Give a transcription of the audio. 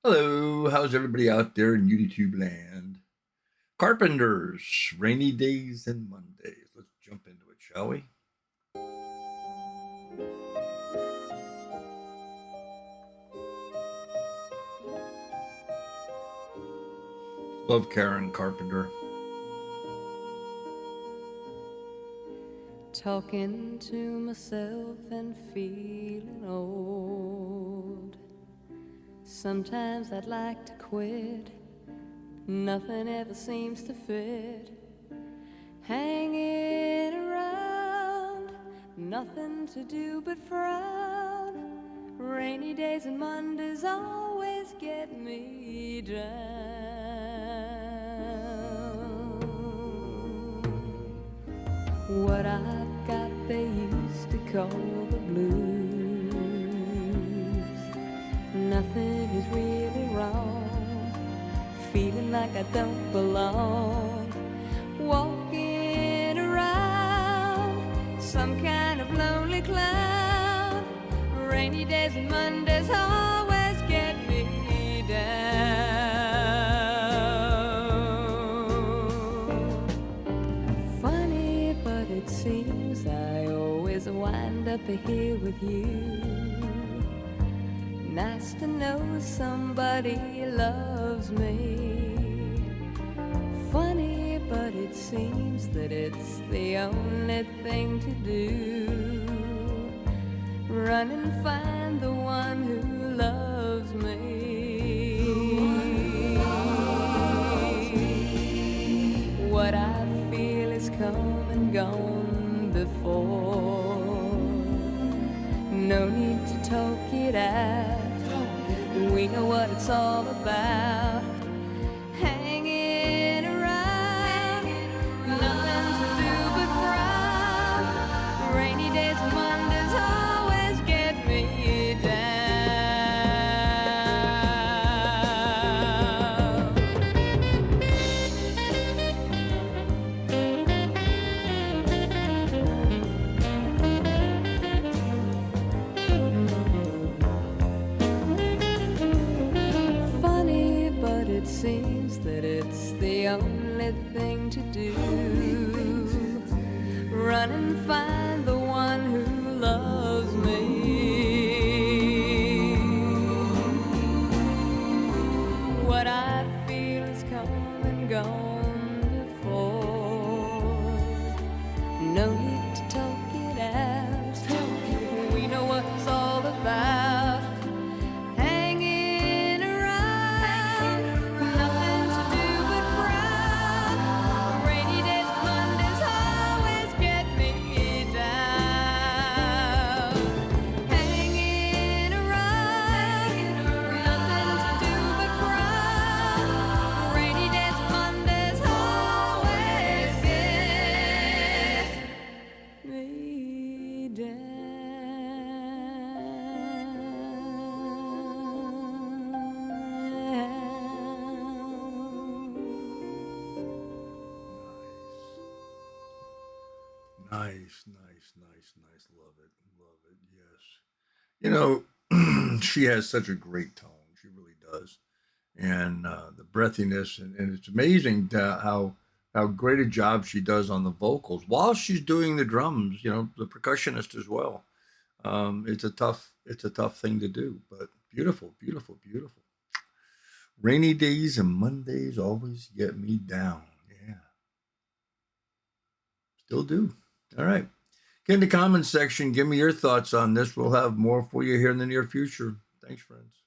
Hello, how's everybody out there in YouTube land? Carpenters, rainy days and Mondays. Let's jump into it, shall we? Love Karen Carpenter. Talking to myself and feeling old. Sometimes I'd like to quit. Nothing ever seems to fit. Hanging around, nothing to do but frown. Rainy days and Mondays always get me down. What I've got they used to call the blues. Nothing is really wrong. Feeling like I don't belong. Walking around some kind of lonely cloud. Rainy days and Mondays always get me down. Funny, but it seems I always wind up here with you. Nice to know somebody loves me. Funny, but it seems that it's the only thing to do. Run and find the one who loves me. What I feel is come and gone before. No need to talk it out. We know what it's all about. Hanging around, nothing to do but frown. Rainy days and Mondays always get me down. It seems that it's the only thing to do. Run and find the one who loves me. What I feel is come and gone before. No need to talk it out. We know what it's all about. Nice. Love it. Yes. You know, she has such a great tone. She really does. And the breathiness, and it's amazing how great a job she does on the vocals while she's doing the drums. You know, the percussionist as well. It's a tough thing to do, but beautiful. Rainy days and Mondays always get me down. Yeah, still do. All right. Get in the comments section. Give me your thoughts on this. We'll have more for you here in the near future. Thanks, friends.